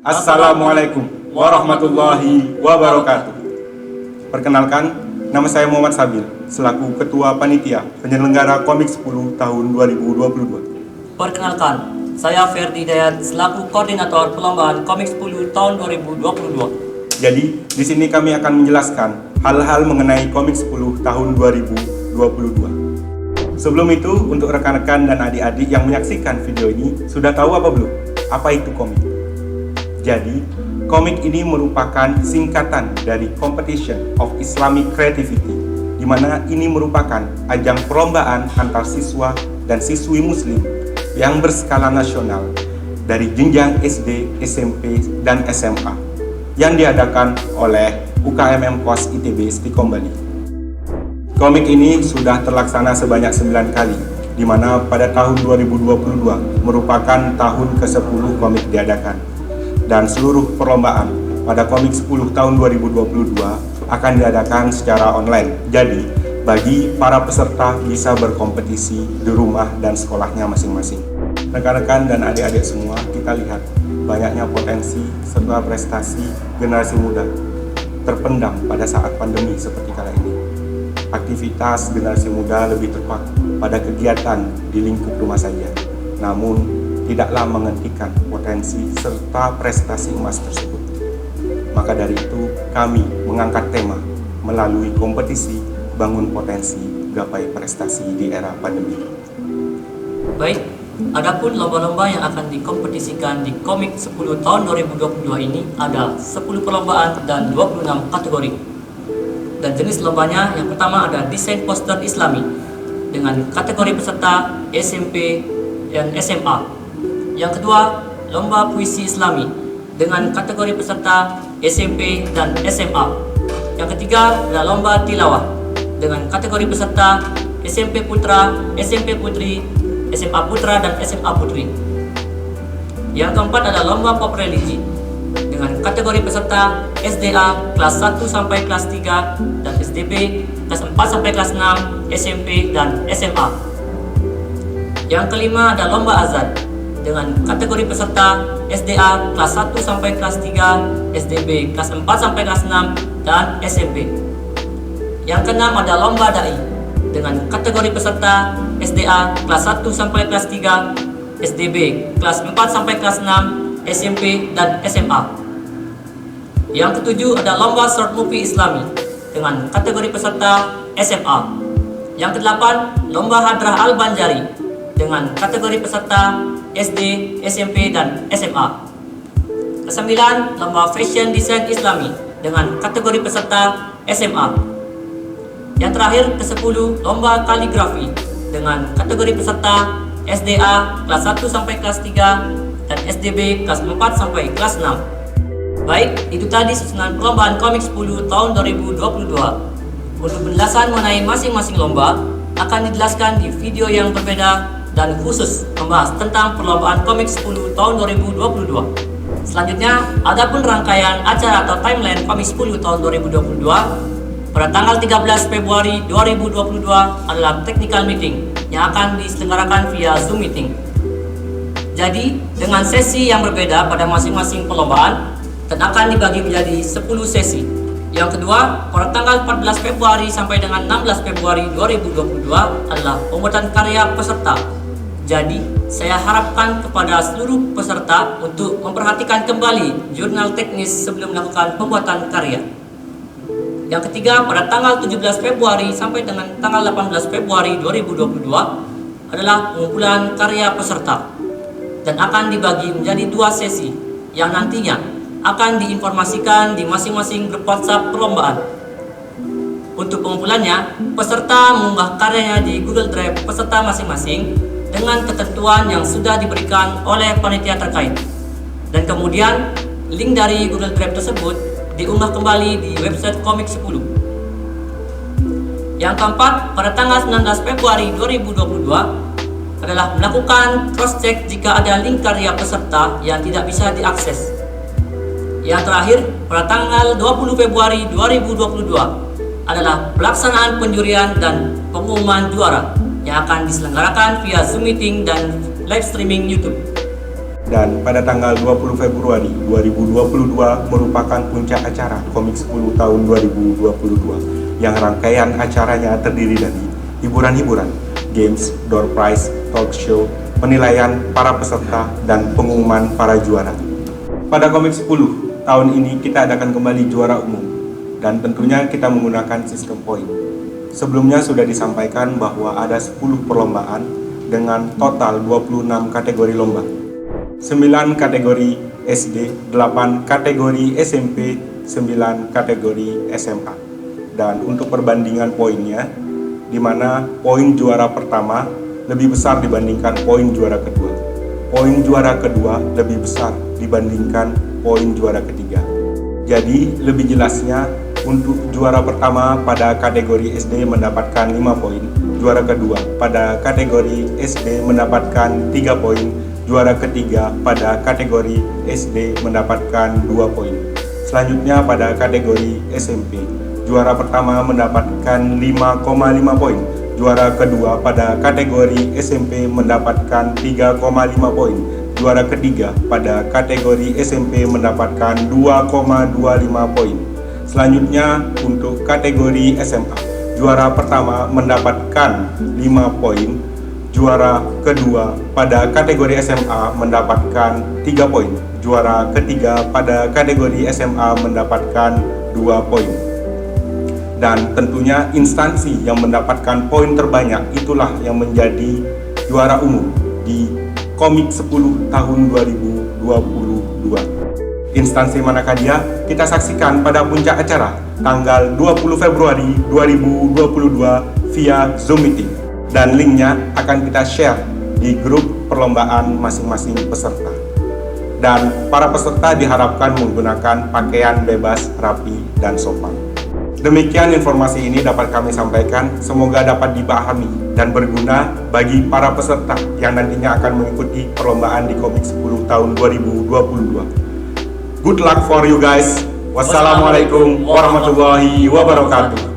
Assalamualaikum warahmatullahi wabarakatuh. Perkenalkan, nama saya Muhammad Sabil, selaku Ketua Panitia Penyelenggara Komik 10 tahun 2022. Perkenalkan, saya Ferdi Dayat, selaku Koordinator Perlombaan Komik 10 tahun 2022. Jadi, di sini kami akan menjelaskan hal-hal mengenai Komik 10 tahun 2022. Sebelum itu, untuk rekan-rekan dan adik-adik yang menyaksikan video ini, sudah tahu apa belum? Apa itu komik? Jadi, komik ini merupakan singkatan dari Competition of Islamic Creativity, di mana ini merupakan ajang perlombaan antar siswa dan siswi muslim yang berskala nasional dari jenjang SD, SMP, dan SMA yang diadakan oleh UKM MKOS ITB Stikom Bali. Komik ini sudah terlaksana sebanyak 9 kali, di mana pada tahun 2022 merupakan tahun ke-10 komik diadakan. Dan seluruh perlombaan pada Komik 10 tahun 2022 akan diadakan secara online. Jadi, bagi para peserta bisa berkompetisi di rumah dan sekolahnya masing-masing. Rekan-rekan dan adik-adik semua, kita lihat banyaknya potensi serta prestasi generasi muda terpendam pada saat pandemi seperti kala ini. Aktivitas generasi muda lebih terpaku pada kegiatan di lingkup rumah saja, namun tidaklah menghentikan potensi serta prestasi emas tersebut. Maka dari itu, kami mengangkat tema melalui kompetisi Bangun Potensi Gapai Prestasi di Era Pandemi. Baik, adapun lomba-lomba yang akan dikompetisikan di Komik 10 tahun 2022 ini ada 10 perlombaan dan 26 kategori. Dan jenis lombanya yang pertama ada desain poster Islami dengan kategori peserta SMP dan SMA. Yang kedua, lomba puisi Islami dengan kategori peserta SMP dan SMA. Yang ketiga adalah lomba tilawah dengan kategori peserta SMP Putra, SMP Putri, SMA Putra, dan SMA Putri. Yang keempat adalah lomba pop religi dengan kategori peserta SDA kelas 1 sampai kelas 3 dan SDB kelas 4 sampai kelas 6, SMP dan SMA. Yang kelima ada lomba azan dengan kategori peserta SDA kelas 1 sampai kelas 3, SDB kelas 4 sampai kelas 6 dan SMP. Yang keenam ada lomba dai dengan kategori peserta SDA kelas 1 sampai kelas 3, SDB kelas 4 sampai kelas 6, SMP dan SMA. Yang ketujuh ada lomba short movie Islami dengan kategori peserta SMA. Yang kedelapan, lomba Hadrah Al-Banjari dengan kategori peserta SD, SMP, dan SMA. Kesembilan, lomba fashion design Islami dengan kategori peserta SMA. Yang terakhir, ke-10, lomba kaligrafi dengan kategori peserta SDA kelas 1 sampai kelas 3 dan SDB kelas 4 sampai kelas 6. Baik, itu tadi susunan perlombaan Komik 10 tahun 2022. Untuk penjelasan mengenai masing-masing lomba akan dijelaskan di video yang berbeda dan khusus membahas tentang perlombaan Komik 10 tahun 2022. Selanjutnya, adapun rangkaian acara atau timeline Komik 10 tahun 2022 pada tanggal 13 Februari 2022 adalah technical meeting yang akan diselenggarakan via Zoom meeting. Jadi, dengan sesi yang berbeda pada masing-masing perlombaan dan akan dibagi menjadi 10 sesi. Yang kedua, pada tanggal 14 Februari sampai dengan 16 Februari 2022 adalah pembuatan karya peserta. Jadi, saya harapkan kepada seluruh peserta untuk memperhatikan kembali jurnal teknis sebelum melakukan pembuatan karya. Yang ketiga, pada tanggal 17 Februari sampai dengan tanggal 18 Februari 2022 adalah pengumpulan karya peserta dan akan dibagi menjadi 2 sesi yang nantinya akan diinformasikan di masing-masing grup WhatsApp perlombaan. Untuk pengumpulannya, peserta mengunggah karyanya di Google Drive peserta masing-masing dengan ketentuan yang sudah diberikan oleh panitia terkait. Dan kemudian, link dari Google Drive tersebut diunggah kembali di website Komik 10. Yang keempat, pada tanggal 19 Februari 2022 adalah melakukan cross-check jika ada link karya peserta yang tidak bisa diakses. Yang terakhir, pada tanggal 20 Februari 2022 adalah pelaksanaan penjurian dan pengumuman juara yang akan diselenggarakan via Zoom meeting dan live streaming YouTube. Dan pada tanggal 20 Februari 2022 merupakan puncak acara Komik 10 tahun 2022 yang rangkaian acaranya terdiri dari hiburan-hiburan, games, door prize, talk show, penilaian para peserta, dan pengumuman para juara. Pada Komik 10 tahun ini kita adakan kembali juara umum dan tentunya kita menggunakan sistem poin. Sebelumnya sudah disampaikan bahwa ada 10 perlombaan dengan total 26 kategori lomba. 9 kategori SD, 8 kategori SMP, 9 kategori SMA. Dan untuk perbandingan poinnya, di mana poin juara pertama lebih besar dibandingkan poin juara kedua. Poin juara kedua lebih besar dibandingkan poin juara ketiga. Jadi lebih jelasnya, untuk juara pertama pada kategori SD mendapatkan 5 poin, juara kedua pada kategori SD mendapatkan 3 poin, juara ketiga pada kategori SD mendapatkan 2 poin. Selanjutnya pada kategori SMP, juara pertama mendapatkan 5,5 poin, juara kedua pada kategori SMP mendapatkan 3,5 poin, juara ketiga pada kategori SMP mendapatkan 2,25 poin. Selanjutnya untuk kategori SMA, juara pertama mendapatkan 5 poin, juara kedua pada kategori SMA mendapatkan 3 poin, juara ketiga pada kategori SMA mendapatkan 2 poin. Dan tentunya instansi yang mendapatkan poin terbanyak itulah yang menjadi juara umum di Komik 10 tahun 2022. Instansi manakah dia? Kita saksikan pada puncak acara tanggal 20 Februari 2022 via Zoom meeting. Dan linknya akan kita share di grup perlombaan masing-masing peserta. Dan para peserta diharapkan menggunakan pakaian bebas, rapi, dan sopan. Demikian informasi ini dapat kami sampaikan, semoga dapat dipahami dan berguna bagi para peserta yang nantinya akan mengikuti perlombaan di Komik 10 tahun 2022. Good luck for you guys. Wassalamualaikum warahmatullahi wabarakatuh.